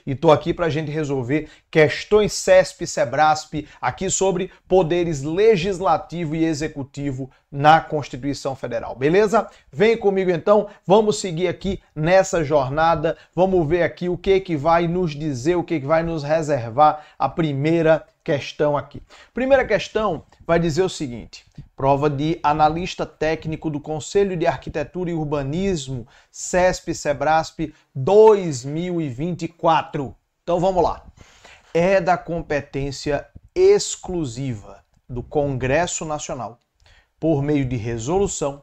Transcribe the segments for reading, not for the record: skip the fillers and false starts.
e estou aqui para a gente resolver questões CESP e SEBRASP aqui sobre poderes legislativo e executivo na Constituição Federal, beleza? Vem comigo então, vamos seguir aqui nessa jornada, vamos ver aqui o que vai nos dizer, o que vai nos reservar a primeira questão aqui. Primeira questão vai dizer o seguinte: prova de analista técnico do Conselho de Arquitetura e Urbanismo, CESP e SEBRASP 2024. Então vamos lá. É da competência exclusiva do Congresso Nacional, por meio de resolução,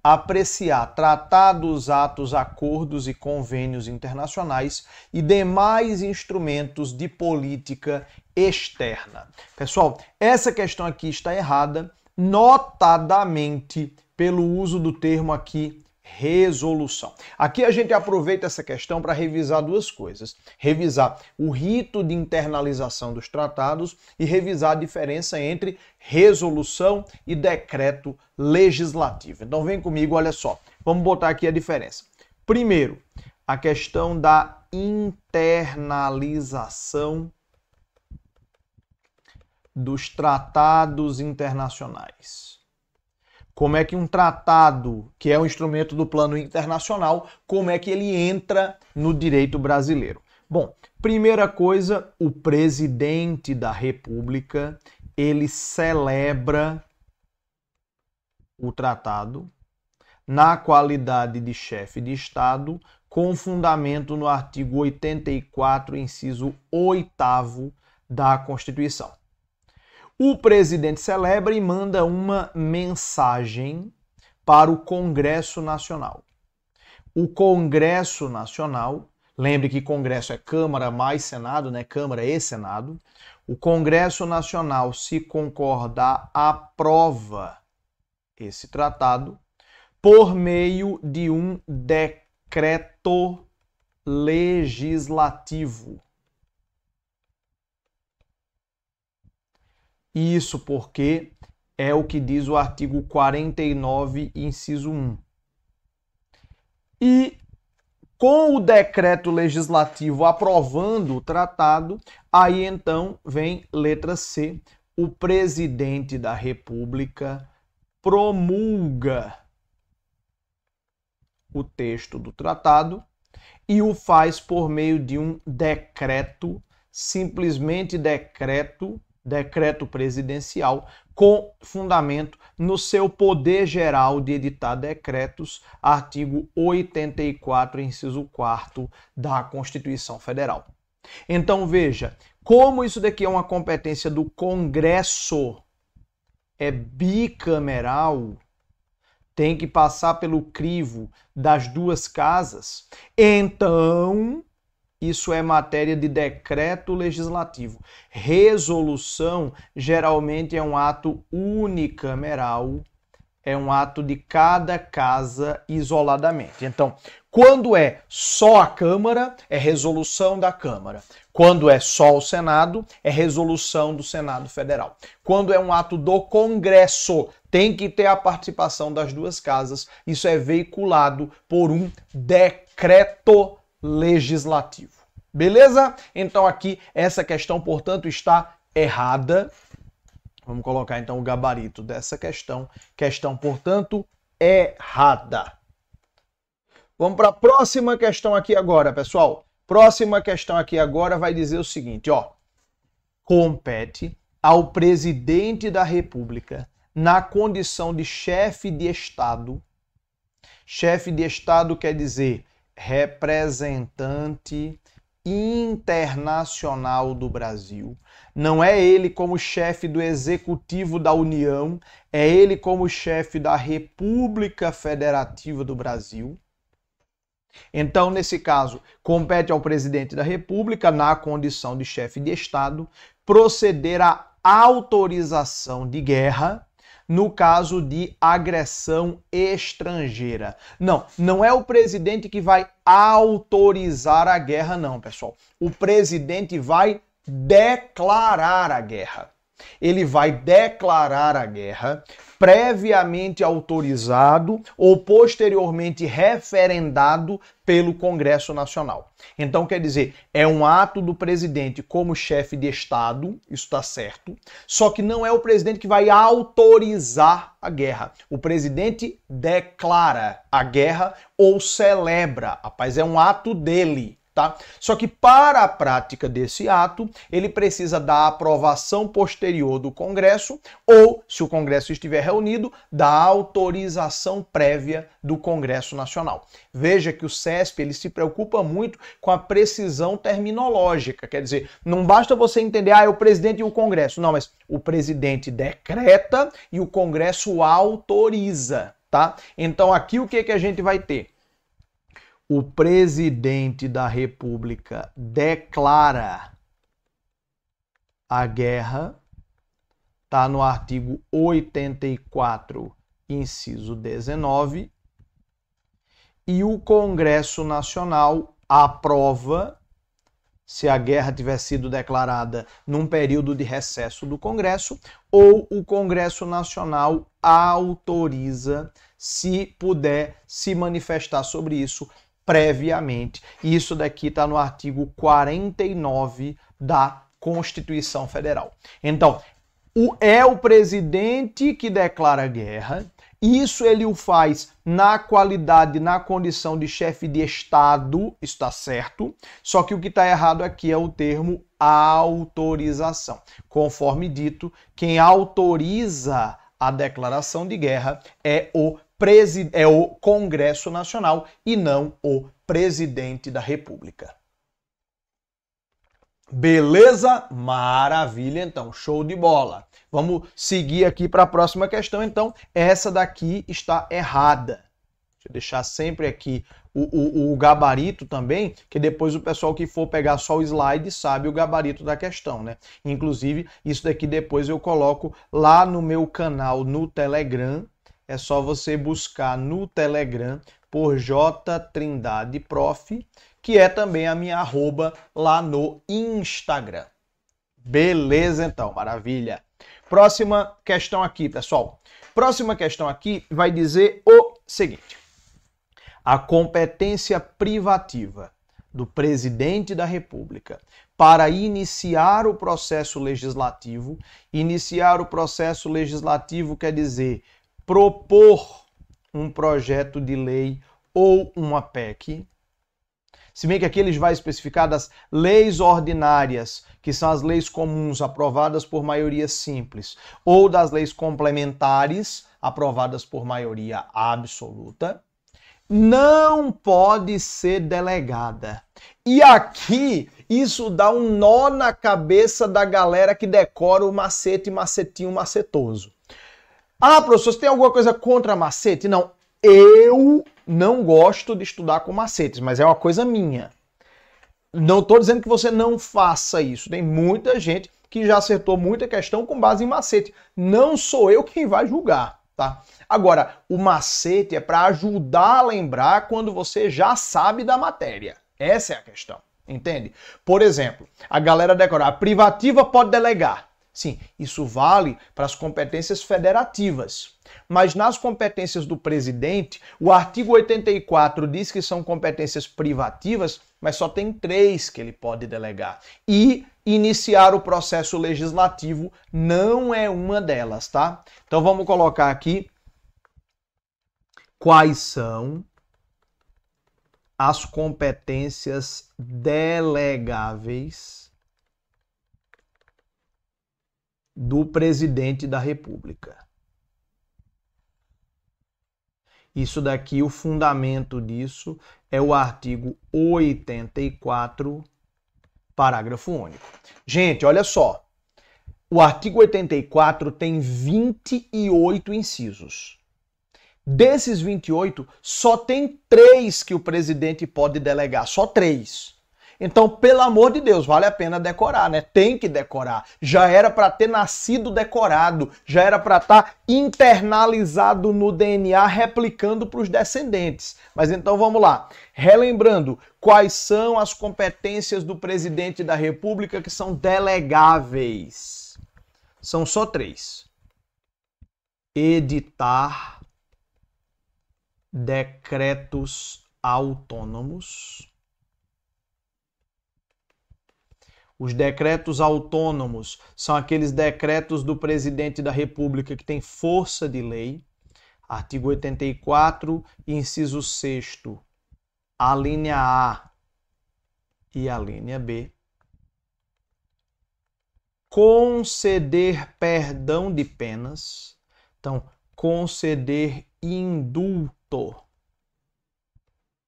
apreciar tratados, atos, acordos e convênios internacionais e demais instrumentos de política externa. Pessoal, essa questão aqui está errada, notadamente pelo uso do termo aqui resolução. Aqui a gente aproveita essa questão para revisar duas coisas. Revisar o rito de internalização dos tratados e revisar a diferença entre resolução e decreto legislativo. Então vem comigo, olha só. Vamos botar aqui a diferença. Primeiro, a questão da internalização dos tratados internacionais. Como é que um tratado, que é um instrumento do plano internacional, como é que ele entra no direito brasileiro? Bom, primeira coisa, o presidente da República, ele celebra o tratado na qualidade de chefe de Estado, com fundamento no artigo 84, inciso 8º da Constituição. O presidente celebra e manda uma mensagem para o Congresso Nacional. O Congresso Nacional, lembre que Congresso é Câmara mais Senado, né? Câmara e Senado. O Congresso Nacional, se concordar, aprova esse tratado por meio de um decreto legislativo. Isso porque é o que diz o artigo 49, inciso 1. E com o decreto legislativo aprovando o tratado, aí então vem letra C, o presidente da República promulga o texto do tratado e o faz por meio de um decreto, simplesmente decreto presidencial, com fundamento no seu poder geral de editar decretos, artigo 84, inciso 4º da Constituição Federal. Então veja, como isso daqui é uma competência do Congresso, é bicameral, tem que passar pelo crivo das duas casas, então isso é matéria de decreto legislativo. Resolução geralmente é um ato unicameral, é um ato de cada casa isoladamente. Então, quando é só a Câmara, é resolução da Câmara. Quando é só o Senado, é resolução do Senado Federal. Quando é um ato do Congresso, tem que ter a participação das duas casas. Isso é veiculado por um decreto legislativo. Beleza? Então aqui essa questão, portanto, está errada. Vamos colocar então o gabarito dessa questão. Questão, portanto, errada. Vamos para a próxima questão aqui agora, pessoal. Próxima questão aqui agora vai dizer o seguinte, ó. Compete ao presidente da República, na condição de chefe de Estado. Chefe de Estado quer dizer representante internacional do Brasil. Não é ele como chefe do Executivo da União, é ele como chefe da República Federativa do Brasil. Então, nesse caso, compete ao presidente da República, na condição de chefe de Estado, proceder à autorização de guerra no caso de agressão estrangeira. Não é o presidente que vai autorizar a guerra, não, pessoal. O presidente vai declarar a guerra. ele vai declarar a guerra, previamente autorizado ou posteriormente referendado pelo Congresso Nacional. Então, quer dizer, é um ato do presidente como chefe de Estado, isso está certo, só que não é o presidente que vai autorizar a guerra. O presidente declara a guerra ou celebra. Rapaz, é um ato dele. Tá? Só que para a prática desse ato, ele precisa da aprovação posterior do Congresso ou, se o Congresso estiver reunido, da autorização prévia do Congresso Nacional. Veja que o CESP ele se preocupa muito com a precisão terminológica, quer dizer, não basta você entender, é o presidente e o Congresso, não, mas o presidente decreta e o Congresso autoriza, tá? Então aqui o que a gente vai ter? O presidente da República declara a guerra, está no artigo 84, inciso 19, e o Congresso Nacional aprova, se a guerra tiver sido declarada num período de recesso do Congresso, ou o Congresso Nacional autoriza, se puder se manifestar sobre isso previamente. Isso daqui está no artigo 49 da Constituição Federal. Então, é o presidente que declara guerra. Isso ele o faz na qualidade, na condição de chefe de Estado, está certo. Só que o que está errado aqui é o termo autorização. Conforme dito, quem autoriza a declaração de guerra é o Congresso Nacional e não o presidente da República. Beleza? Maravilha, então. Show de bola. Vamos seguir aqui para a próxima questão. Então, essa daqui está errada. Deixa eu deixar sempre aqui o gabarito também, que depois o pessoal que for pegar só o slide sabe o gabarito da questão, né? Inclusive, isso daqui depois eu coloco lá no meu canal no Telegram. É só você buscar no Telegram por J Trindade Prof, que é também a minha arroba lá no Instagram. Beleza, então, maravilha. Próxima questão aqui, pessoal. Próxima questão aqui vai dizer o seguinte. A competência privativa do presidente da República para iniciar o processo legislativo. Iniciar o processo legislativo quer dizer propor um projeto de lei ou uma PEC. Se bem que aqui eles vai especificar das leis ordinárias, que são as leis comuns aprovadas por maioria simples, ou das leis complementares aprovadas por maioria absoluta, não pode ser delegada. E aqui isso dá um nó na cabeça da galera que decora o macete, macetinho, macetoso. Ah, professor, você tem alguma coisa contra macete? Não, eu não gosto de estudar com macetes, mas é uma coisa minha. Não estou dizendo que você não faça isso. Tem muita gente que já acertou muita questão com base em macete. Não sou eu quem vai julgar, tá? Agora, o macete é para ajudar a lembrar quando você já sabe da matéria. Essa é a questão, entende? Por exemplo, a galera decora, a privativa pode delegar. Sim, isso vale para as competências federativas. Mas nas competências do presidente, o artigo 84 diz que são competências privativas, mas só tem 3 que ele pode delegar. E iniciar o processo legislativo não é uma delas, tá? Então vamos colocar aqui quais são as competências delegáveis do presidente da República. Isso daqui, o fundamento disso é o artigo 84, parágrafo único. Gente, olha só. O artigo 84 tem 28 incisos. Desses 28, só tem 3 que o presidente pode delegar, só 3. Então, pelo amor de Deus, vale a pena decorar, né? Tem que decorar. Já era para ter nascido decorado, já era para estar internalizado no DNA, replicando para os descendentes. Mas então vamos lá. Relembrando, quais são as competências do presidente da República que são delegáveis? São só 3. Editar decretos autônomos. Os decretos autônomos são aqueles decretos do presidente da República que têm força de lei. Artigo 84, inciso 6º, a linha A e a linha B. Conceder perdão de penas. Então, conceder indulto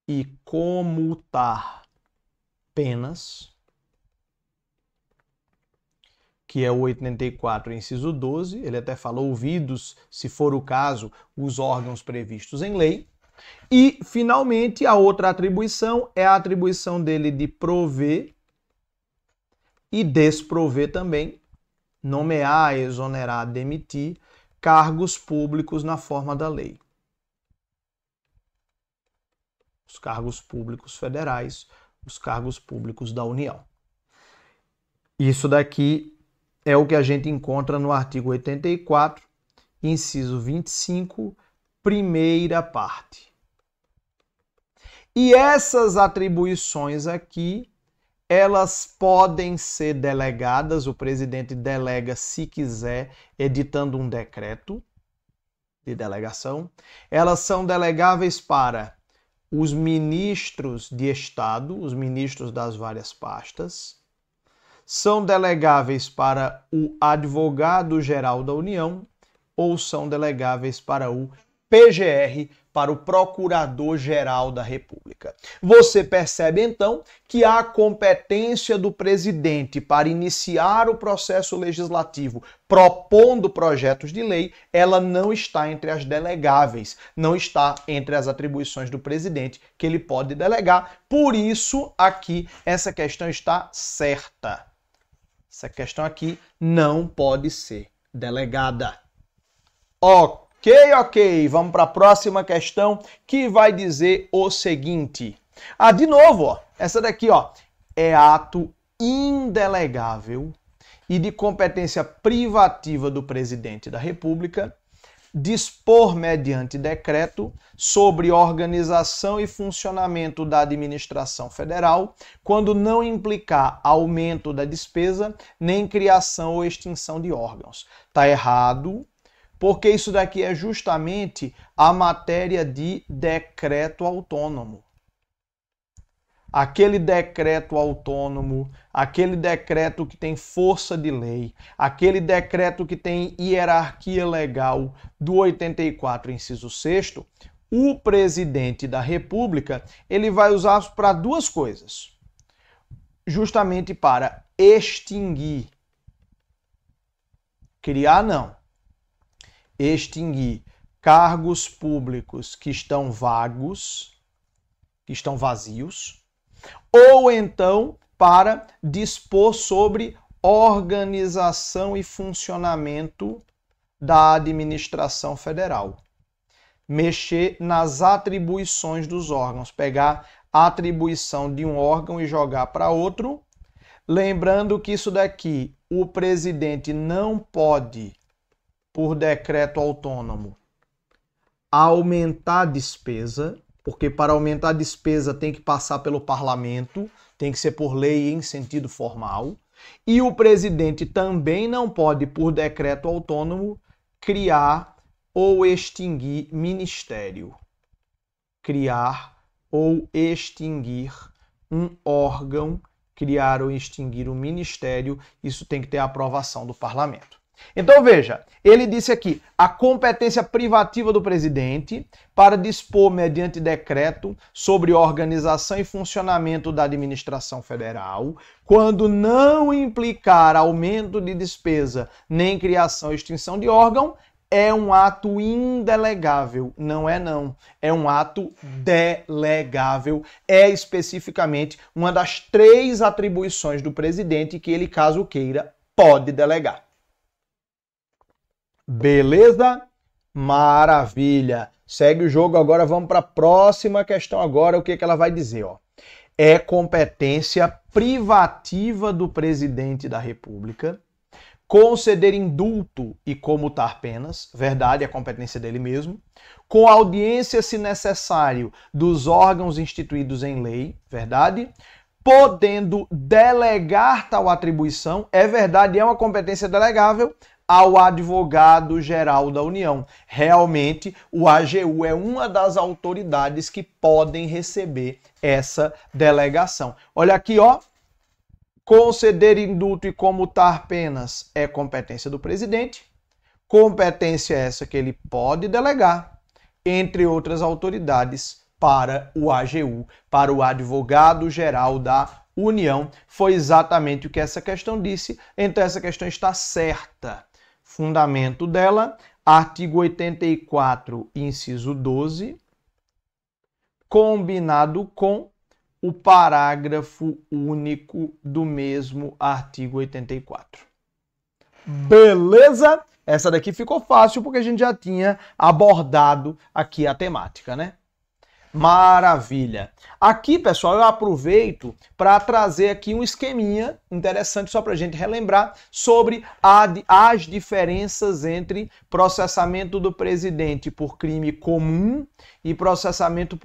e comutar penas, que é o 84, inciso 12. Ele até falou ouvidos, se for o caso, os órgãos previstos em lei. E, finalmente, a outra atribuição é a atribuição dele de prover e desprover também, nomear, exonerar, demitir cargos públicos na forma da lei. Os cargos públicos federais, os cargos públicos da União. Isso daqui é o que a gente encontra no artigo 84, inciso 25, primeira parte. E essas atribuições aqui, elas podem ser delegadas, o presidente delega, se quiser, editando um decreto de delegação. Elas são delegáveis para os ministros de Estado, os ministros das várias pastas. São delegáveis para o advogado-geral da União ou são delegáveis para o PGR, para o Procurador-Geral da República. Você percebe, então, que a competência do presidente para iniciar o processo legislativo propondo projetos de lei, ela não está entre as delegáveis, não está entre as atribuições do presidente que ele pode delegar. Por isso, aqui, essa questão está certa. Essa questão aqui não pode ser delegada. Ok. Vamos para a próxima questão, que vai dizer o seguinte. De novo, essa daqui, é ato indelegável e de competência privativa do presidente da República dispor mediante decreto sobre organização e funcionamento da administração federal, quando não implicar aumento da despesa, nem criação ou extinção de órgãos. Tá errado, porque isso daqui é justamente a matéria de decreto autônomo. Aquele decreto autônomo, aquele decreto que tem força de lei, aquele decreto que tem hierarquia legal do 84, inciso 6º, o presidente da República, ele vai usar para duas coisas. Justamente para extinguir. Criar, não. Extinguir cargos públicos que estão vagos, que estão vazios, ou então para dispor sobre organização e funcionamento da administração federal. Mexer nas atribuições dos órgãos, pegar a atribuição de um órgão e jogar para outro. Lembrando que isso daqui, o presidente não pode, por decreto autônomo, aumentar a despesa, porque para aumentar a despesa tem que passar pelo parlamento, tem que ser por lei em sentido formal. E o presidente também não pode, por decreto autônomo, criar ou extinguir ministério. Criar ou extinguir um órgão, criar ou extinguir um ministério, isso tem que ter a aprovação do parlamento. Então veja, ele disse aqui, a competência privativa do presidente para dispor mediante decreto sobre organização e funcionamento da administração federal, quando não implicar aumento de despesa nem criação ou extinção de órgão, é um ato indelegável. Não é não, é um ato delegável. É especificamente uma das 3 atribuições do presidente que ele, caso queira, pode delegar. Beleza? Maravilha. Segue o jogo agora, vamos para a próxima questão agora. O que ela vai dizer? É competência privativa do presidente da República conceder indulto e comutar penas, verdade, é competência dele mesmo, com audiência, se necessário, dos órgãos instituídos em lei, verdade, podendo delegar tal atribuição, é verdade, é uma competência delegável, ao advogado-geral da União. Realmente, o AGU é uma das autoridades que podem receber essa delegação. Olha aqui, ó. Conceder indulto e comutar penas é competência do presidente. Competência essa que ele pode delegar, entre outras autoridades, para o AGU, para o advogado-geral da União. Foi exatamente o que essa questão disse, então essa questão está certa. Fundamento dela, artigo 84, inciso 12, combinado com o parágrafo único do mesmo artigo 84. Beleza? Essa daqui ficou fácil porque a gente já tinha abordado aqui a temática, né? Maravilha! Aqui, pessoal, eu aproveito para trazer aqui um esqueminha interessante só para a gente relembrar sobre as diferenças entre processamento do presidente por crime comum e processamento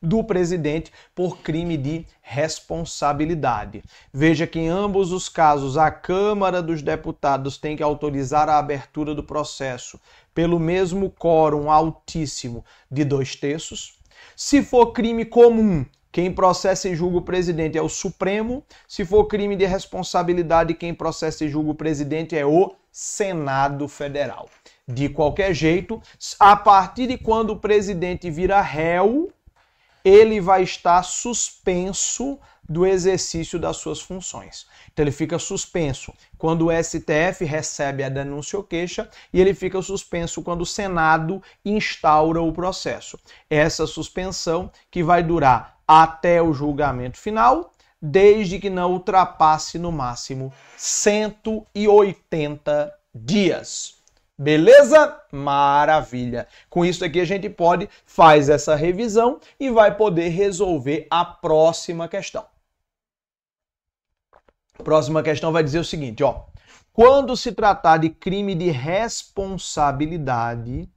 do presidente por crime de responsabilidade. Veja que em ambos os casos a Câmara dos Deputados tem que autorizar a abertura do processo pelo mesmo quórum altíssimo de 2/3. Se for crime comum, quem processa e julga o presidente é o Supremo. Se for crime de responsabilidade, quem processa e julga o presidente é o Senado Federal. De qualquer jeito, a partir de quando o presidente vira réu, ele vai estar suspenso do exercício das suas funções. Então ele fica suspenso quando o STF recebe a denúncia ou queixa e ele fica suspenso quando o Senado instaura o processo. Essa suspensão que vai durar até o julgamento final, desde que não ultrapasse no máximo 180 dias. Beleza? Maravilha! Com isso aqui a gente faz essa revisão e vai poder resolver a próxima questão. A próxima questão vai dizer o seguinte, ó. Quando se tratar de crime de responsabilidade,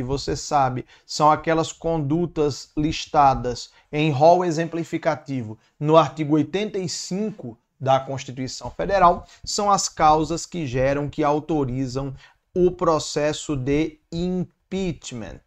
você sabe, são aquelas condutas listadas em rol exemplificativo no artigo 85 da Constituição Federal, são as causas que autorizam o processo de impeachment,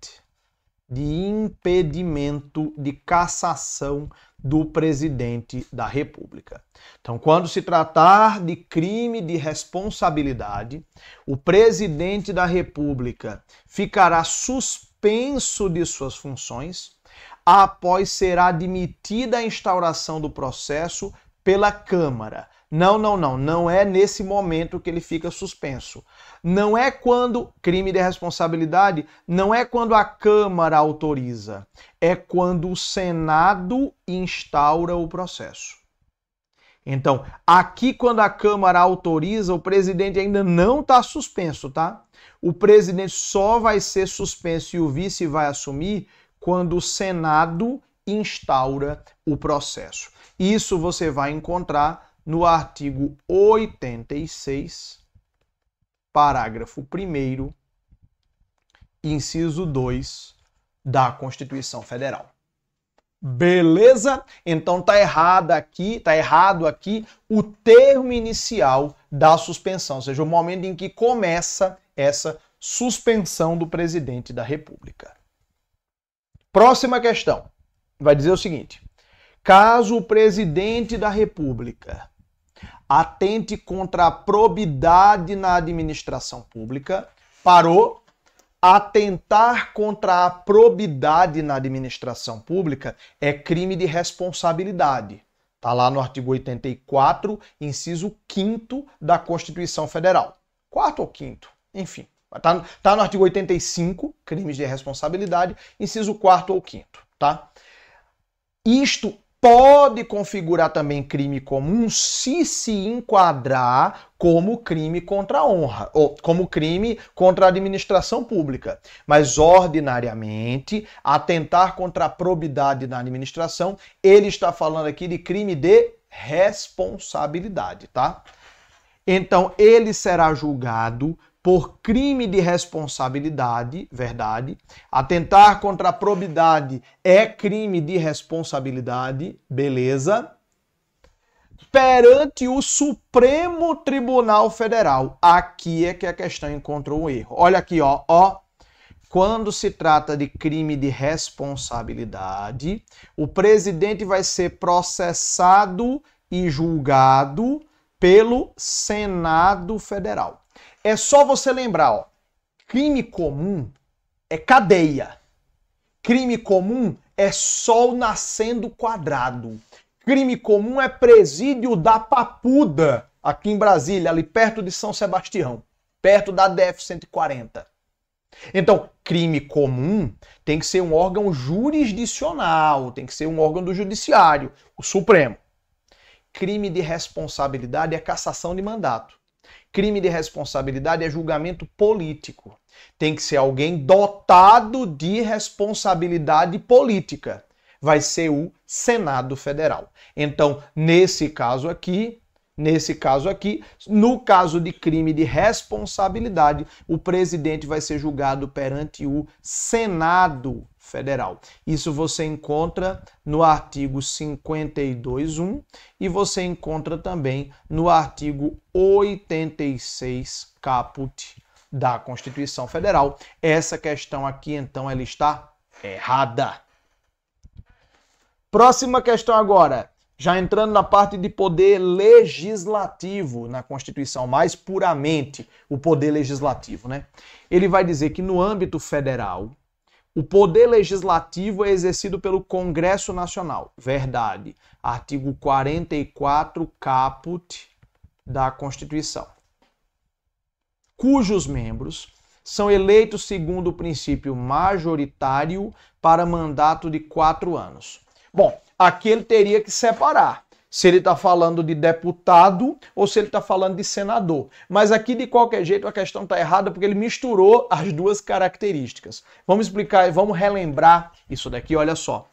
de impedimento de cassação do presidente da República. Então, quando se tratar de crime de responsabilidade, o presidente da República ficará suspenso de suas funções após ser admitida a instauração do processo pela Câmara. Não é nesse momento que ele fica suspenso. Não é quando crime de responsabilidade, não é quando a Câmara autoriza, é quando o Senado instaura o processo. Então, aqui quando a Câmara autoriza, o presidente ainda não está suspenso, tá? O presidente só vai ser suspenso e o vice vai assumir quando o Senado instaura o processo. Isso você vai encontrar no artigo 86, parágrafo 1º, inciso 2 da Constituição Federal. Beleza? Então tá errado aqui o termo inicial da suspensão, ou seja, o momento em que começa essa suspensão do presidente da República. Próxima questão. Vai dizer o seguinte: caso o presidente da República atente contra a probidade na administração pública, parou. Atentar contra a probidade na administração pública é crime de responsabilidade. Está lá no artigo 84, inciso 5º da Constituição Federal. 4º ou 5º, enfim. Está no artigo 85, crimes de responsabilidade, inciso 4º ou 5º, tá? Isto pode configurar também crime comum se enquadrar como crime contra a honra, ou como crime contra a administração pública. Mas, ordinariamente, atentar contra a probidade na administração, ele está falando aqui de crime de responsabilidade, tá? Então, ele será julgado por crime de responsabilidade, verdade. Atentar contra a probidade é crime de responsabilidade, beleza. Perante o Supremo Tribunal Federal. Aqui é que a questão encontrou um erro. Olha aqui, ó. Quando se trata de crime de responsabilidade, o presidente vai ser processado e julgado pelo Senado Federal. É só você lembrar, ó, crime comum é cadeia. Crime comum é sol nascendo quadrado. Crime comum é presídio da Papuda, aqui em Brasília, ali perto de São Sebastião, perto da DF-140. Então, crime comum tem que ser um órgão jurisdicional, tem que ser um órgão do judiciário, o Supremo. Crime de responsabilidade é cassação de mandato. Crime de responsabilidade é julgamento político. Tem que ser alguém dotado de responsabilidade política. Vai ser o Senado Federal. Então, nesse caso aqui, no caso de crime de responsabilidade, o presidente vai ser julgado perante o Senado Federal. Isso você encontra no artigo 52.1 e você encontra também no artigo 86 caput da Constituição Federal. Essa questão aqui, então, ela está errada. Próxima questão agora. Já entrando na parte de poder legislativo na Constituição, mais puramente o poder legislativo, né? Ele vai dizer que no âmbito federal, o poder legislativo é exercido pelo Congresso Nacional. Verdade. Artigo 44 caput da Constituição. Cujos membros são eleitos segundo o princípio majoritário para mandato de 4 anos. Bom, aqui ele teria que separar se ele está falando de deputado ou se ele está falando de senador. Mas aqui, de qualquer jeito, a questão está errada porque ele misturou as duas características. Vamos explicar, vamos relembrar isso daqui, olha só.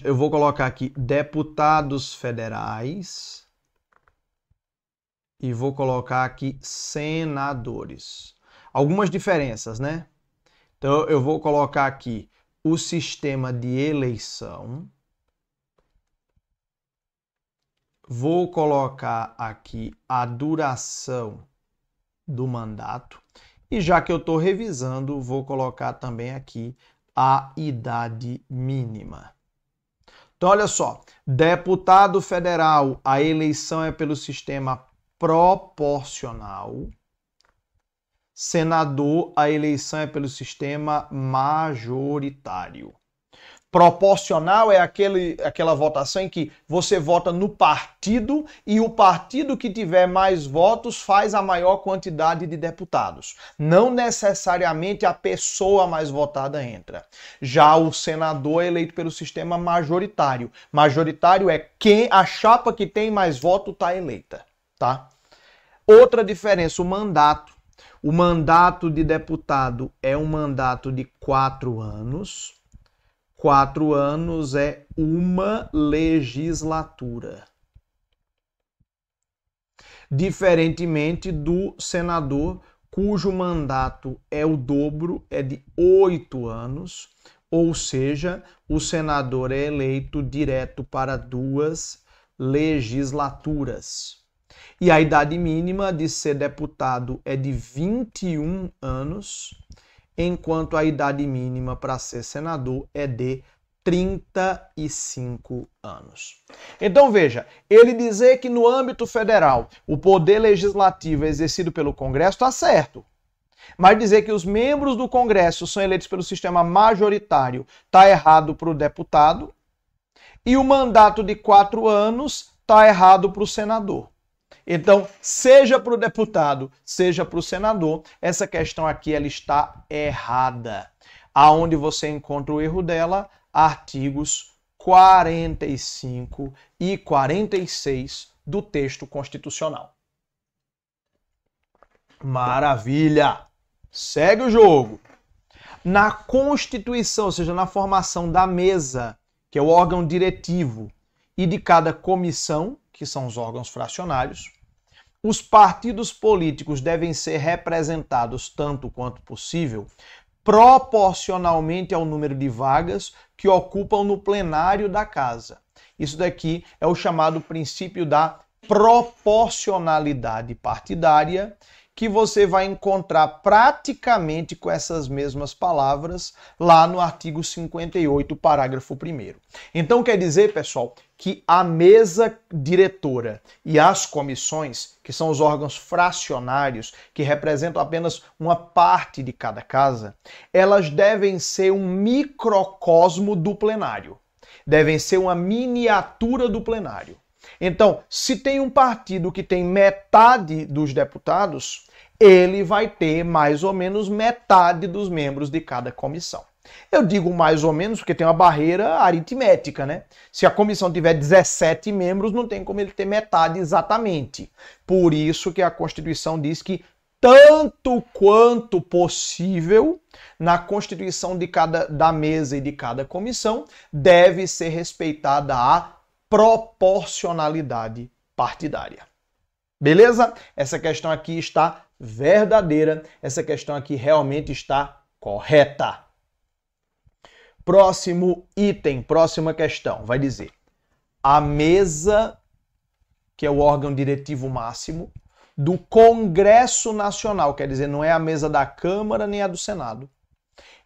Eu vou colocar aqui deputados federais e vou colocar aqui senadores. Algumas diferenças, né? Então, eu vou colocar aqui o sistema de eleição. Vou colocar aqui a duração do mandato. E já que eu estou revisando, vou colocar também aqui a idade mínima. Então, olha só. Deputado federal, a eleição é pelo sistema proporcional. Senador, a eleição é pelo sistema majoritário. Proporcional é aquela votação em que você vota no partido e o partido que tiver mais votos faz a maior quantidade de deputados. Não necessariamente a pessoa mais votada entra. Já o senador é eleito pelo sistema majoritário. Majoritário é a chapa que tem mais voto está eleita, tá? Outra diferença, o mandato. O mandato de deputado é um mandato de 4 anos. 4 anos é uma legislatura. Diferentemente do senador, cujo mandato é o dobro, é de 8 anos. Ou seja, o senador é eleito direto para 2 legislaturas. E a idade mínima de ser deputado é de 21 anos, enquanto a idade mínima para ser senador é de 35 anos. Então veja, ele dizer que no âmbito federal o poder legislativo é exercido pelo Congresso está certo. Mas dizer que os membros do Congresso são eleitos pelo sistema majoritário está errado para o deputado. E o mandato de 4 anos está errado para o senador. Então, seja para o deputado, seja para o senador, essa questão aqui ela está errada. Aonde você encontra o erro dela? Artigos 45 e 46 do texto constitucional. Maravilha! Segue o jogo. Na Constituição, ou seja, na formação da mesa, que é o órgão diretivo, e de cada comissão, que são os órgãos fracionários. Os partidos políticos devem ser representados tanto quanto possível proporcionalmente ao número de vagas que ocupam no plenário da casa. Isso daqui é o chamado princípio da proporcionalidade partidária, que você vai encontrar praticamente com essas mesmas palavras lá no artigo 58, parágrafo 1º. Então quer dizer, pessoal, que a mesa diretora e as comissões, que são os órgãos fracionários, que representam apenas uma parte de cada casa, elas devem ser um microcosmo do plenário. Devem ser uma miniatura do plenário. Então, se tem um partido que tem metade dos deputados, ele vai ter mais ou menos metade dos membros de cada comissão. Eu digo mais ou menos porque tem uma barreira aritmética, né? Se a comissão tiver 17 membros, não tem como ele ter metade exatamente. Por isso que a Constituição diz que tanto quanto possível, na constituição da mesa e de cada comissão, deve ser respeitada a proporcionalidade partidária. Beleza? Essa questão aqui está verdadeira, essa questão aqui realmente está correta. Próximo item, próxima questão, vai dizer: a mesa, que é o órgão diretivo máximo, do Congresso Nacional, quer dizer, não é a mesa da Câmara nem a do Senado,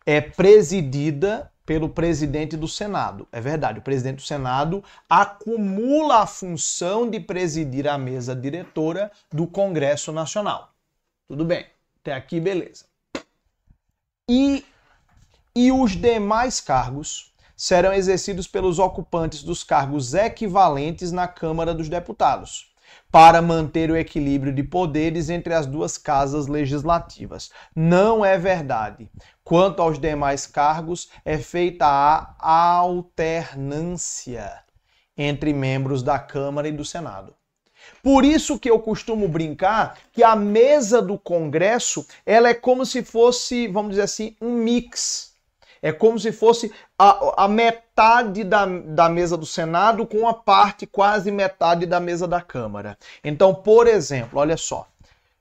é presidida pelo presidente do Senado. É verdade, o presidente do Senado acumula a função de presidir a mesa diretora do Congresso Nacional. Tudo bem, até aqui beleza. E os demais cargos serão exercidos pelos ocupantes dos cargos equivalentes na Câmara dos Deputados, para manter o equilíbrio de poderes entre as duas casas legislativas. Não é verdade. Quanto aos demais cargos, é feita a alternância entre membros da Câmara e do Senado. Por isso que eu costumo brincar que a mesa do Congresso, ela é como se fosse, vamos dizer assim, um mix. É como se fosse a metade da mesa do Senado com a parte quase metade da mesa da Câmara. Então, por exemplo, olha só.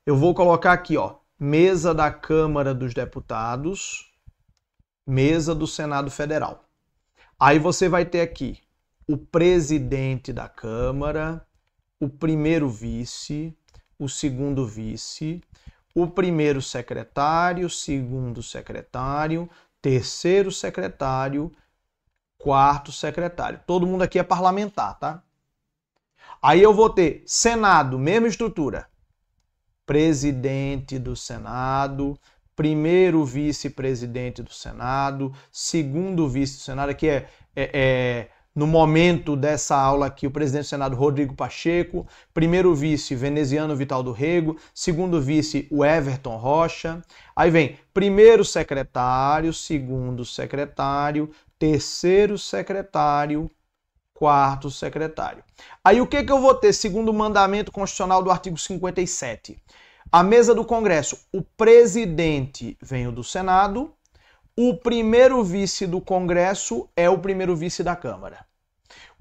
Eu vou colocar aqui, ó, mesa da Câmara dos Deputados, mesa do Senado Federal. Aí você vai ter aqui o presidente da Câmara, o primeiro vice, o segundo vice, o primeiro secretário, segundo secretário, terceiro secretário, quarto secretário. Todo mundo aqui é parlamentar, tá? Aí eu vou ter Senado, mesma estrutura. Presidente do Senado, primeiro vice-presidente do Senado, segundo vice do Senado. Aqui no momento dessa aula aqui, o presidente do Senado, Rodrigo Pacheco, primeiro vice, Veneziano Vital do Rego, segundo vice, o Everton Rocha. Aí vem primeiro secretário, segundo secretário, terceiro secretário, quarto secretário. Aí o que eu vou ter, segundo o mandamento constitucional do artigo 57? A mesa do Congresso, o presidente vem do Senado, o primeiro vice do Congresso é o primeiro vice da Câmara.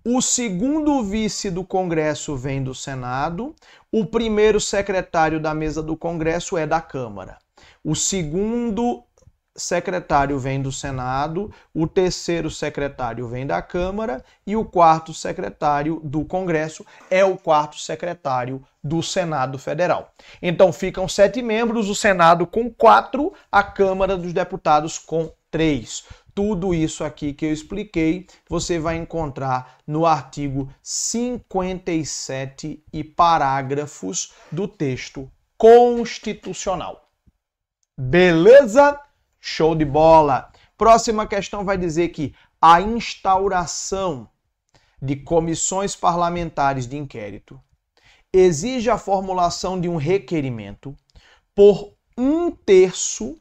O segundo vice do Congresso vem do Senado, o primeiro secretário da mesa do Congresso é da Câmara. O segundo secretário vem do Senado, o terceiro secretário vem da Câmara e o quarto secretário do Congresso é o quarto secretário do Senado Federal. Então ficam 7 membros, o Senado com 4, a Câmara dos Deputados com 3. Tudo isso aqui que eu expliquei, você vai encontrar no artigo 57 e parágrafos do texto constitucional. Beleza? Show de bola! Próxima questão vai dizer que a instauração de comissões parlamentares de inquérito exige a formulação de um requerimento por um terço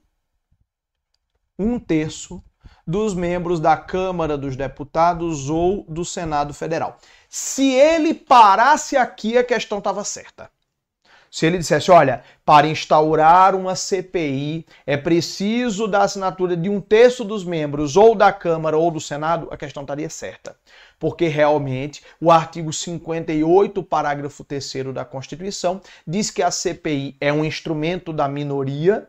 dos membros da Câmara dos Deputados ou do Senado Federal. Se ele parasse aqui, a questão estava certa. Se ele dissesse, olha, para instaurar uma CPI é preciso da assinatura de 1/3 dos membros ou da Câmara ou do Senado, a questão estaria certa. Porque realmente o artigo 58, parágrafo 3º da Constituição, diz que a CPI é um instrumento da minoria.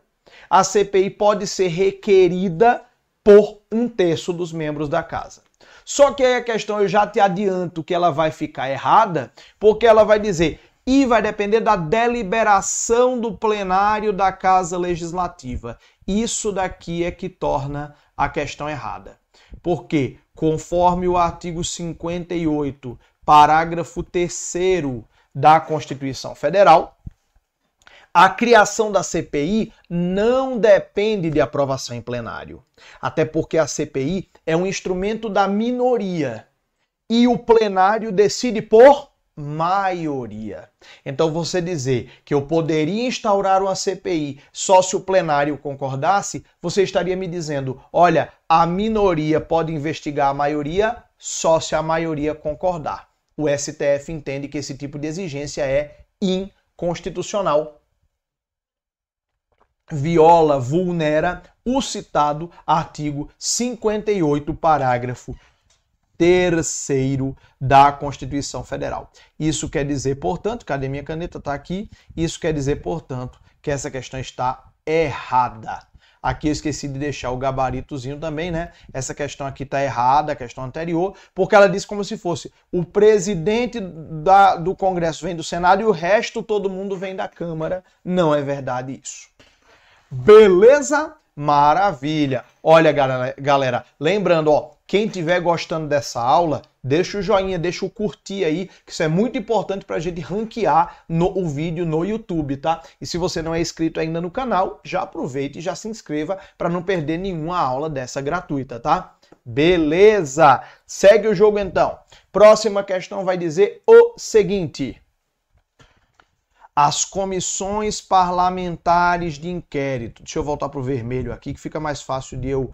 A CPI pode ser requerida por 1/3 dos membros da casa. Só que aí a questão, eu já te adianto que ela vai ficar errada, porque ela vai dizer, e vai depender da deliberação do plenário da Casa Legislativa. Isso daqui é que torna a questão errada. Porque, conforme o artigo 58, parágrafo 3º da Constituição Federal, a criação da CPI não depende de aprovação em plenário. Até porque a CPI é um instrumento da minoria. E o plenário decide por maioria. Então você dizer que eu poderia instaurar uma CPI só se o plenário concordasse, você estaria me dizendo, olha, a minoria pode investigar a maioria só se a maioria concordar. O STF entende que esse tipo de exigência é inconstitucional. Viola, vulnera o citado artigo 58, parágrafo 3º da Constituição Federal. Isso quer dizer, portanto, cadê minha caneta? Está aqui. Isso quer dizer, portanto, que essa questão está errada. Aqui eu esqueci de deixar o gabaritozinho também, né? Essa questão aqui está errada, a questão anterior, porque ela diz como se fosse o presidente do Congresso vem do Senado e o resto todo mundo vem da Câmara. Não é verdade isso. Beleza? Maravilha! Olha, galera, lembrando, ó, quem estiver gostando dessa aula, deixa o joinha, deixa o curtir aí, que isso é muito importante para a gente ranquear o vídeo no YouTube, tá? E se você não é inscrito ainda no canal, já aproveite e já se inscreva para não perder nenhuma aula dessa gratuita, tá? Beleza! Segue o jogo então. Próxima questão vai dizer o seguinte. As comissões parlamentares de inquérito. Deixa eu voltar para o vermelho aqui, que fica mais fácil de eu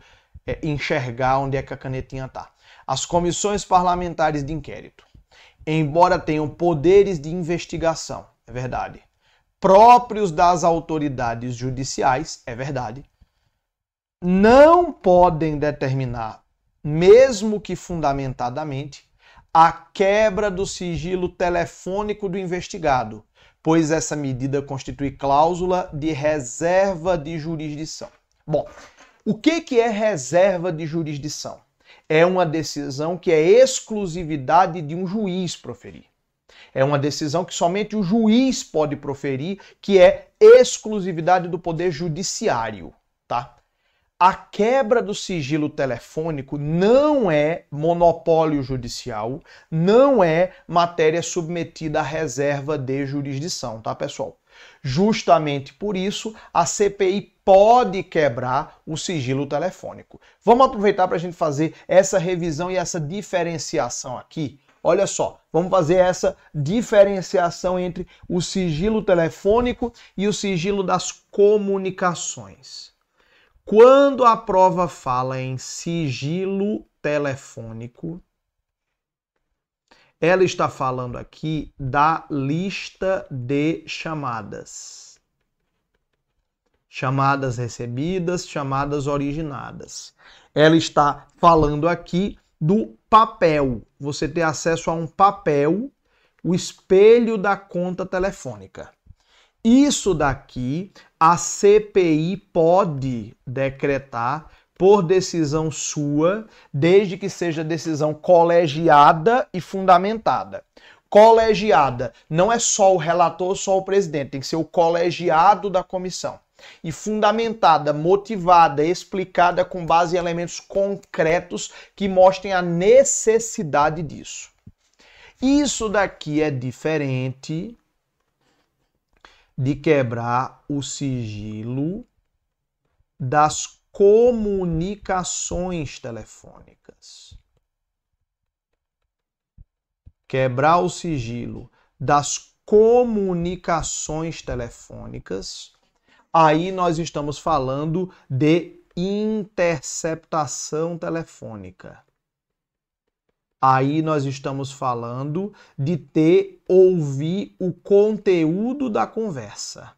enxergar onde é que a canetinha está. As comissões parlamentares de inquérito, embora tenham poderes de investigação, é verdade, próprios das autoridades judiciais, é verdade, não podem determinar, mesmo que fundamentadamente, a quebra do sigilo telefônico do investigado, pois essa medida constitui cláusula de reserva de jurisdição. Bom, o que é reserva de jurisdição? É uma decisão que é exclusividade de um juiz proferir. É uma decisão que somente o juiz pode proferir, que é exclusividade do poder judiciário, tá? A quebra do sigilo telefônico não é monopólio judicial, não é matéria submetida à reserva de jurisdição, tá, pessoal? Justamente por isso, a CPI pode quebrar o sigilo telefônico. Vamos aproveitar para a gente fazer essa revisão e essa diferenciação aqui. Olha só, vamos fazer essa diferenciação entre o sigilo telefônico e o sigilo das comunicações. Quando a prova fala em sigilo telefônico, ela está falando aqui da lista de chamadas. Chamadas recebidas, chamadas originadas. Ela está falando aqui do papel. Você ter acesso a um papel, o espelho da conta telefônica. Isso daqui a CPI pode decretar por decisão sua, desde que seja decisão colegiada e fundamentada. Colegiada não é só o relator, só o presidente, tem que ser o colegiado da comissão. E fundamentada, motivada, explicada com base em elementos concretos que mostrem a necessidade disso. Isso daqui é diferente de quebrar o sigilo das comunicações telefônicas. Quebrar o sigilo das comunicações telefônicas, aí nós estamos falando de interceptação telefônica. Aí nós estamos falando de ouvir o conteúdo da conversa.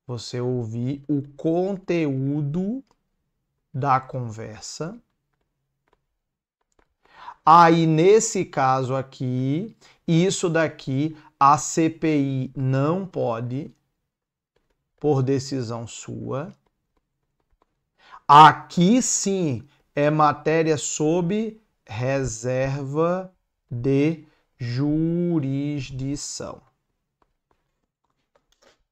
Você ouvir o conteúdo da conversa. Aí, nesse caso aqui, isso daqui a CPI não pode, por decisão sua. Aqui sim é matéria sob reserva de jurisdição.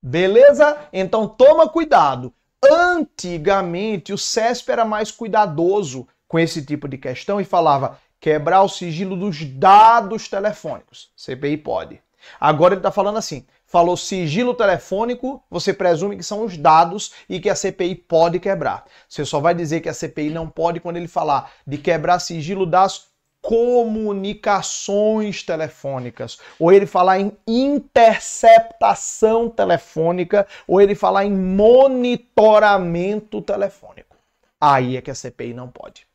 Beleza? Então toma cuidado. Antigamente o CESP era mais cuidadoso com esse tipo de questão e falava quebrar o sigilo dos dados telefônicos. CPI pode. Agora ele está falando assim, falou sigilo telefônico, você presume que são os dados e que a CPI pode quebrar. Você só vai dizer que a CPI não pode quando ele falar de quebrar sigilo das comunicações telefônicas, ou ele falar em interceptação telefônica, ou ele falar em monitoramento telefônico. Aí é que a CPI não pode.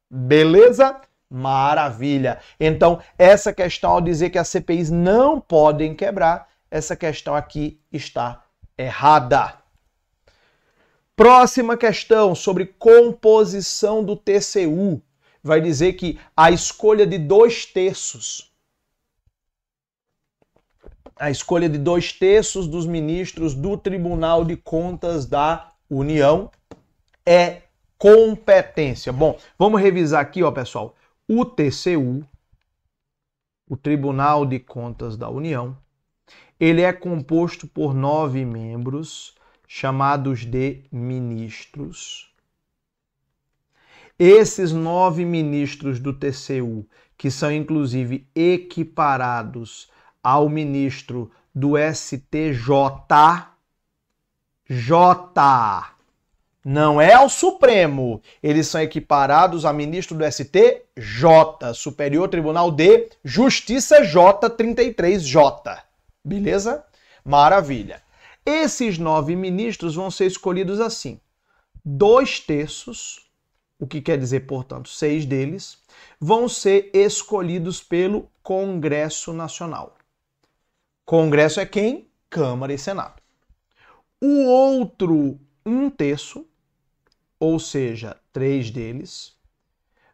Beleza? Maravilha. Então, essa questão ao dizer que as CPIs não podem quebrar, essa questão aqui está errada. Próxima questão sobre composição do TCU. Vai dizer que a escolha de 2/3, a escolha de 2/3 dos ministros do Tribunal de Contas da União é competência. Bom, vamos revisar aqui, ó, pessoal. O TCU, o Tribunal de Contas da União, ele é composto por 9 membros, chamados de ministros. Esses 9 ministros do TCU, que são inclusive equiparados ao ministro do STJ, não é ao Supremo, eles são equiparados a ministro do STJ, Superior Tribunal de Justiça J33J. Beleza? Maravilha. Esses 9 ministros vão ser escolhidos assim. 2/3, o que quer dizer, portanto, 6 deles, vão ser escolhidos pelo Congresso Nacional. Congresso é quem? Câmara e Senado. O outro 1/3, ou seja, 3 deles,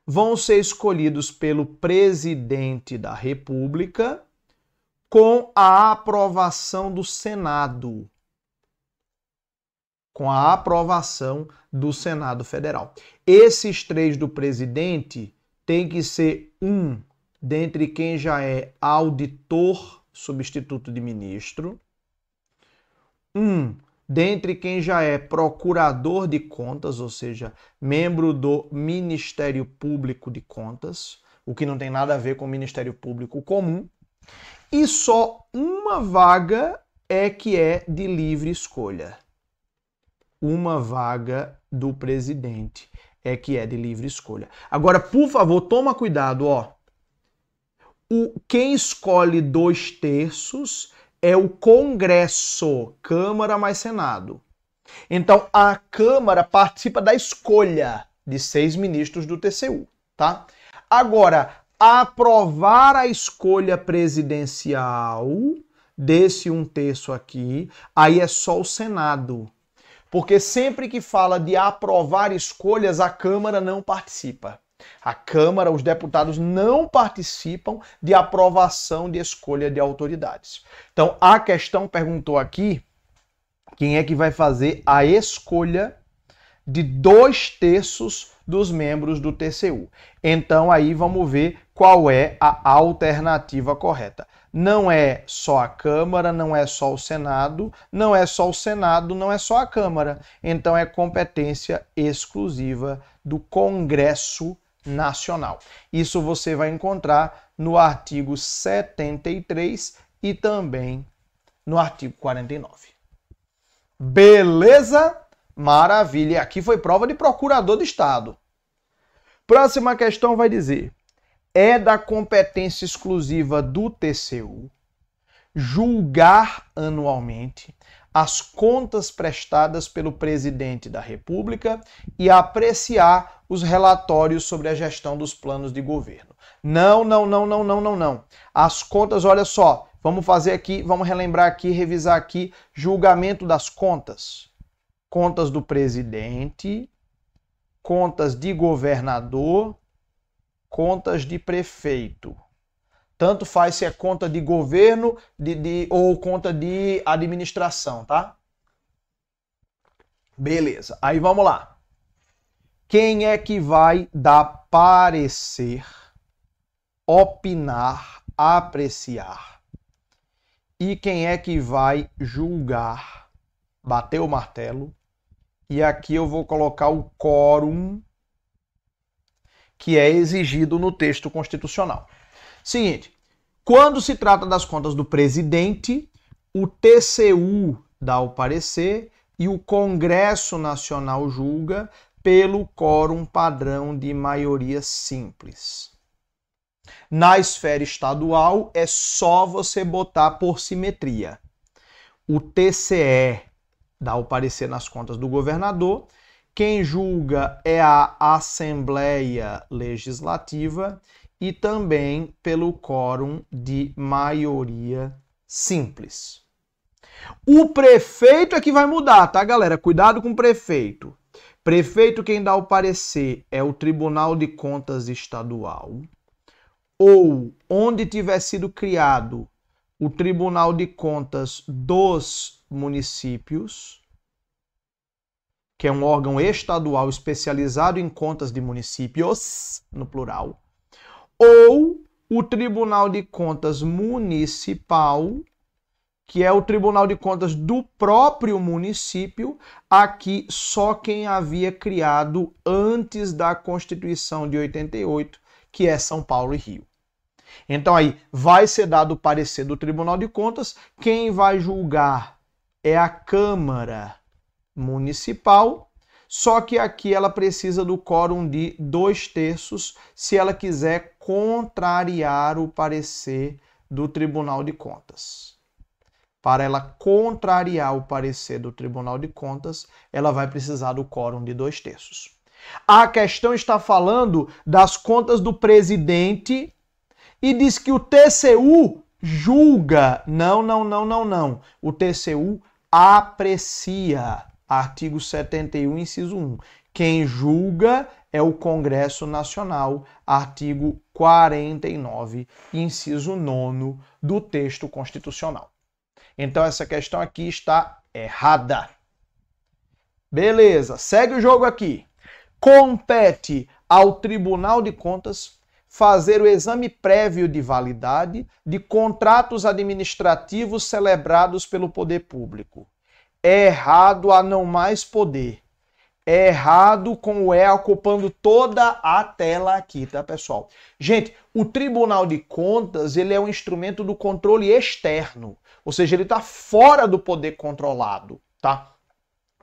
vão ser escolhidos pelo presidente da República com a aprovação do Senado. Com a aprovação do Senado Federal. Esses 3 do presidente tem que ser um dentre quem já é auditor substituto de ministro, um dentre quem já é procurador de contas, ou seja, membro do Ministério Público de Contas, o que não tem nada a ver com o Ministério Público comum, e só uma vaga é que é de livre escolha. Uma vaga do presidente é que é de livre escolha. Agora, por favor, toma cuidado, ó. Quem escolhe 2/3 é o Congresso, Câmara mais Senado. Então, a Câmara participa da escolha de 6 ministros do TCU, tá? Agora, aprovar a escolha presidencial desse 1/3 aqui, aí é só o Senado. Porque sempre que fala de aprovar escolhas, a Câmara não participa. A Câmara, os deputados não participam de aprovação de escolha de autoridades. Então, a questão perguntou aqui quem é que vai fazer a escolha de 2/3 dos membros do TCU. Então, aí vamos ver qual é a alternativa correta. Não é só a Câmara, não é só o Senado, não é só o Senado, não é só a Câmara. Então é competência exclusiva do Congresso Nacional. Isso você vai encontrar no artigo 73 e também no artigo 49. Beleza? Maravilha. Aqui foi prova de procurador de Estado. Próxima questão vai dizer: é da competência exclusiva do TCU julgar anualmente as contas prestadas pelo presidente da República e apreciar os relatórios sobre a gestão dos planos de governo. Não. As contas, olha só, vamos fazer aqui, vamos relembrar aqui, revisar aqui, julgamento das contas. Contas do presidente, contas de governador, contas de prefeito. Tanto faz se é conta de governo ou conta de administração, tá? Beleza, aí vamos lá. Quem é que vai dar parecer, opinar, apreciar? E quem é que vai julgar, bater o martelo? E aqui eu vou colocar o quórum que é exigido no texto constitucional. Seguinte, quando se trata das contas do presidente, o TCU dá o parecer e o Congresso Nacional julga pelo quórum padrão de maioria simples. Na esfera estadual, é só você botar por simetria. O TCE dá o parecer nas contas do governador, quem julga é a Assembleia Legislativa e também pelo quórum de maioria simples. O prefeito é que vai mudar, tá, galera? Cuidado com o prefeito. Prefeito, quem dá o parecer é o Tribunal de Contas Estadual ou onde tiver sido criado o Tribunal de Contas dos Municípios, que é um órgão estadual especializado em contas de municípios, no plural, ou o Tribunal de Contas Municipal, que é o Tribunal de Contas do próprio município, aqui só quem havia criado antes da Constituição de 88, que é São Paulo e Rio. Então aí vai ser dado o parecer do Tribunal de Contas, quem vai julgar é a Câmara Municipal, só que aqui ela precisa do quórum de 2/3 se ela quiser contrariar o parecer do Tribunal de Contas. Para ela contrariar o parecer do Tribunal de Contas, ela vai precisar do quórum de 2/3. A questão está falando das contas do presidente e diz que o TCU julga. Não. O TCU aprecia. Artigo 71, inciso 1. Quem julga é o Congresso Nacional. Artigo 49, inciso 9 do texto constitucional. Então essa questão aqui está errada. Beleza, segue o jogo aqui. Compete ao Tribunal de Contas fazer o exame prévio de validade de contratos administrativos celebrados pelo poder público. É errado a não mais poder. É errado com o E ocupando toda a tela aqui, tá, pessoal? Gente, o Tribunal de Contas, ele é um instrumento do controle externo, ou seja, ele está fora do poder controlado, tá?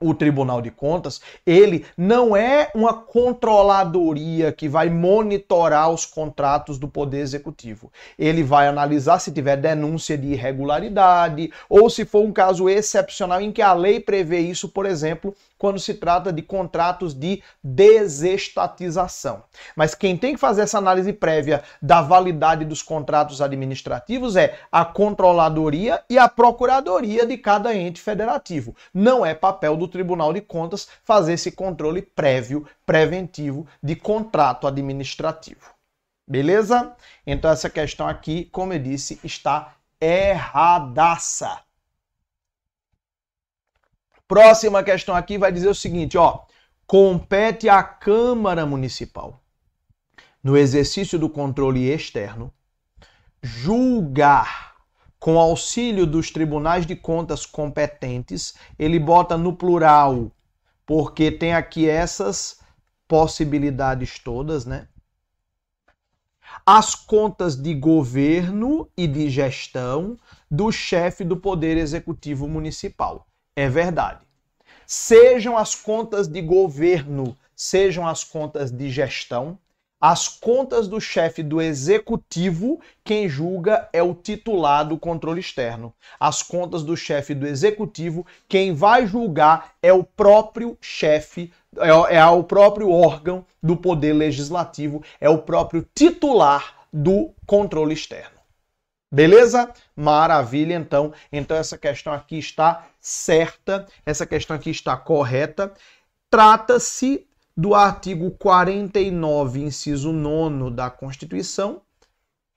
O Tribunal de Contas, ele não é uma controladoria que vai monitorar os contratos do Poder Executivo. Ele vai analisar se tiver denúncia de irregularidade ou se for um caso excepcional em que a lei prevê isso, por exemplo, quando se trata de contratos de desestatização. Mas quem tem que fazer essa análise prévia da validade dos contratos administrativos é a Controladoria e a Procuradoria de cada ente federativo. Não é papel do Tribunal de Contas fazer esse controle prévio, preventivo de contrato administrativo. Beleza? Então essa questão aqui, como eu disse, está erradaça. Próxima questão aqui vai dizer o seguinte, ó. Compete à Câmara Municipal, no exercício do controle externo, julgar com auxílio dos tribunais de contas competentes, ele bota no plural, porque tem aqui essas possibilidades todas, né? As contas de governo e de gestão do chefe do Poder Executivo Municipal. É verdade. Sejam as contas de governo, sejam as contas de gestão, As contas do chefe do executivo, quem julga é o titular do controle externo. As contas do chefe do executivo, quem vai julgar é o próprio chefe, é o próprio órgão do poder legislativo, é o próprio titular do controle externo. Beleza? Maravilha, então. Então essa questão aqui está certa, essa questão aqui está correta. Trata-se do artigo 49, inciso 9 da Constituição,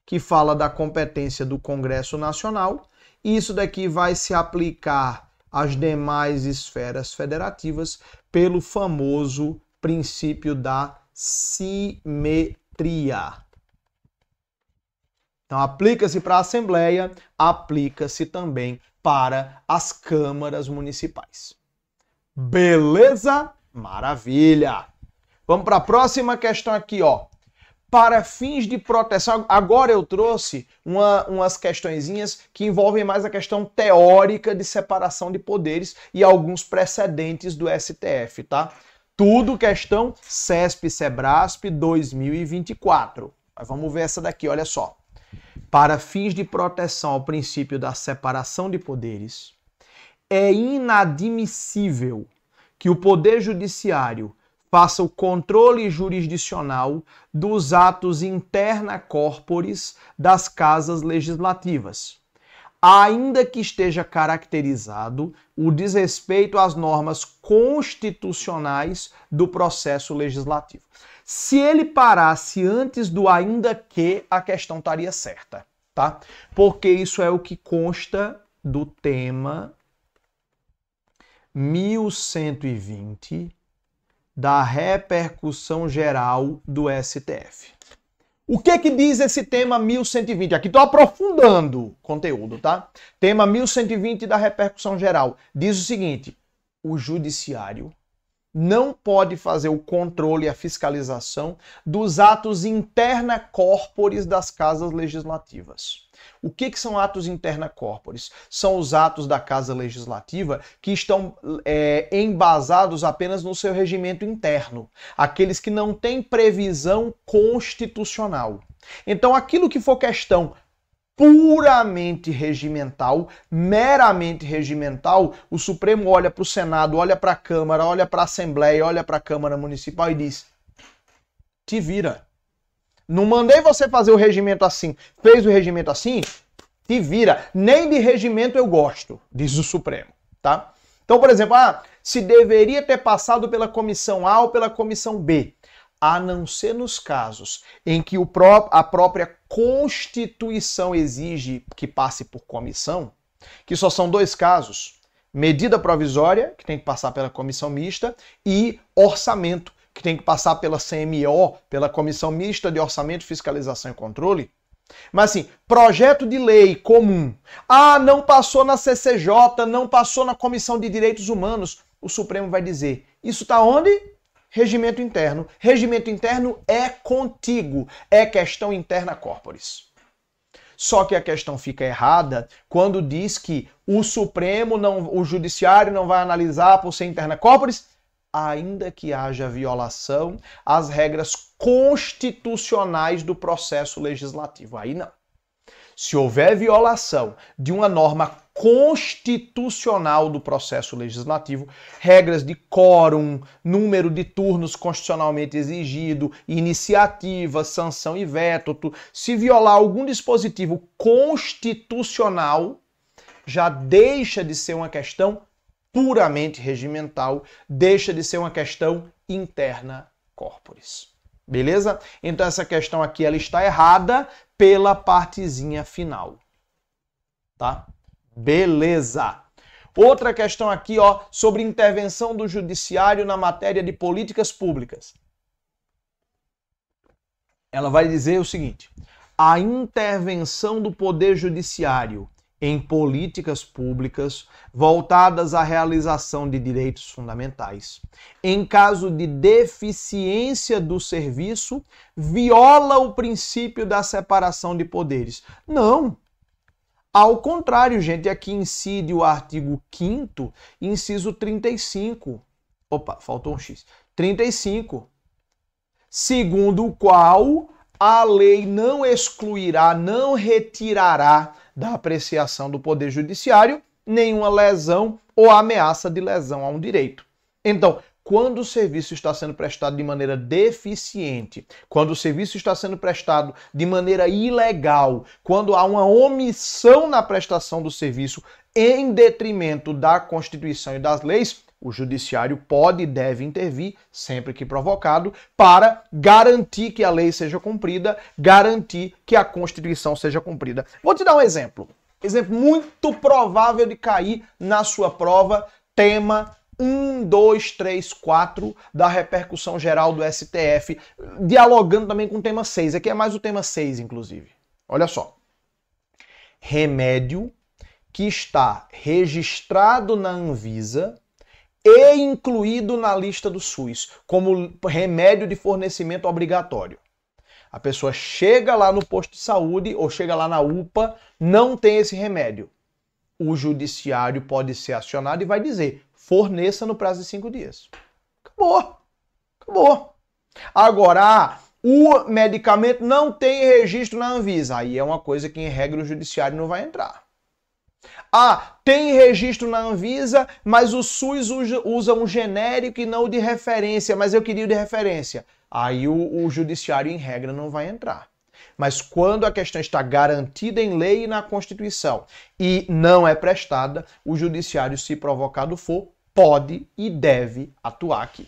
que fala da competência do Congresso Nacional. E isso daqui vai se aplicar às demais esferas federativas pelo famoso princípio da simetria. Então, aplica-se para a Assembleia, aplica-se também para as câmaras municipais. Beleza? Maravilha! Vamos para a próxima questão aqui, ó. Para fins de proteção, agora eu trouxe umas questõezinhas que envolvem mais a questão teórica de separação de poderes e alguns precedentes do STF, tá? Tudo questão CESP-CEBRASP 2024. Mas vamos ver essa daqui, olha só. Para fins de proteção ao princípio da separação de poderes, é inadmissível que o Poder Judiciário faça o controle jurisdicional dos atos interna corporis das casas legislativas, ainda que esteja caracterizado o desrespeito às normas constitucionais do processo legislativo. Se ele parasse antes do ainda que, a questão estaria certa, tá? Porque isso é o que consta do tema 1120 da repercussão geral do STF. O que que diz esse tema 1120? Aqui estou aprofundando o conteúdo, tá? Tema 1120 da repercussão geral. Diz o seguinte: o judiciário não pode fazer o controle e a fiscalização dos atos interna corporis das casas legislativas. O que são atos interna corporis? São os atos da Casa Legislativa que estão embasados apenas no seu regimento interno, aqueles que não têm previsão constitucional. Então, aquilo que for questão puramente regimental, meramente regimental, o Supremo olha para o Senado, olha para a Câmara, olha para a Assembleia, olha para a Câmara Municipal e diz: te vira. Não mandei você fazer o regimento assim. Fez o regimento assim? Te vira. Nem de regimento eu gosto, diz o Supremo, tá? Então, por exemplo, se deveria ter passado pela comissão A ou pela comissão B, a não ser nos casos em que a própria Constituição exige que passe por comissão, que só são dois casos: medida provisória, que tem que passar pela comissão mista, e orçamento, que tem que passar pela CMO, pela Comissão Mista de Orçamento, Fiscalização e Controle. Mas assim, projeto de lei comum. Não passou na CCJ, não passou na Comissão de Direitos Humanos. O Supremo vai dizer: isso está onde? Regimento interno. Regimento interno é contigo. É questão interna corporis. Só que a questão fica errada quando diz que o o Judiciário não vai analisar por ser interna corporis, ainda que haja violação às regras constitucionais do processo legislativo. Aí não. Se houver violação de uma norma constitucional do processo legislativo, regras de quórum, número de turnos constitucionalmente exigido, iniciativa, sanção e veto, se violar algum dispositivo constitucional, já deixa de ser uma questão puramente regimental, deixa de ser uma questão interna corporis. Beleza? Então essa questão aqui ela está errada pela partezinha final. Tá? Beleza. Outra questão aqui, ó, sobre intervenção do judiciário na matéria de políticas públicas. Ela vai dizer o seguinte: a intervenção do Poder Judiciário em políticas públicas voltadas à realização de direitos fundamentais, em caso de deficiência do serviço, viola o princípio da separação de poderes. Não. Ao contrário, gente, aqui incide o artigo 5º, inciso 35. Opa, faltou um X. 35. segundo o qual a lei não excluirá, não retirará da apreciação do Poder Judiciário nenhuma lesão ou ameaça de lesão a um direito. Então, quando o serviço está sendo prestado de maneira deficiente, quando o serviço está sendo prestado de maneira ilegal, quando há uma omissão na prestação do serviço em detrimento da Constituição e das leis, o judiciário pode e deve intervir, sempre que provocado, para garantir que a lei seja cumprida, garantir que a Constituição seja cumprida. Vou te dar um exemplo. Exemplo muito provável de cair na sua prova, tema 1, 2, 3, 4 da repercussão geral do STF, dialogando também com o tema 6. Aqui é mais o tema 6, inclusive. Olha só. Remédio que está registrado na Anvisa e incluído na lista do SUS como remédio de fornecimento obrigatório. A pessoa chega lá no posto de saúde ou chega lá na UPA, não tem esse remédio. O judiciário pode ser acionado e vai dizer: forneça no prazo de 5 dias. Acabou. Acabou. Agora, o medicamento não tem registro na Anvisa. Aí é uma coisa que, em regra, o judiciário não vai entrar. Tem registro na Anvisa, mas o SUS usa um genérico e não o de referência, mas eu queria o de referência. Aí o judiciário, em regra, não vai entrar. Mas quando a questão está garantida em lei e na Constituição e não é prestada, o judiciário, se provocado for, pode e deve atuar aqui.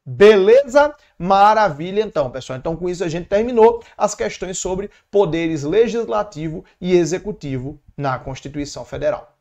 Beleza? Maravilha, então, pessoal. Então, com isso, a gente terminou as questões sobre poderes legislativo e executivo na Constituição Federal.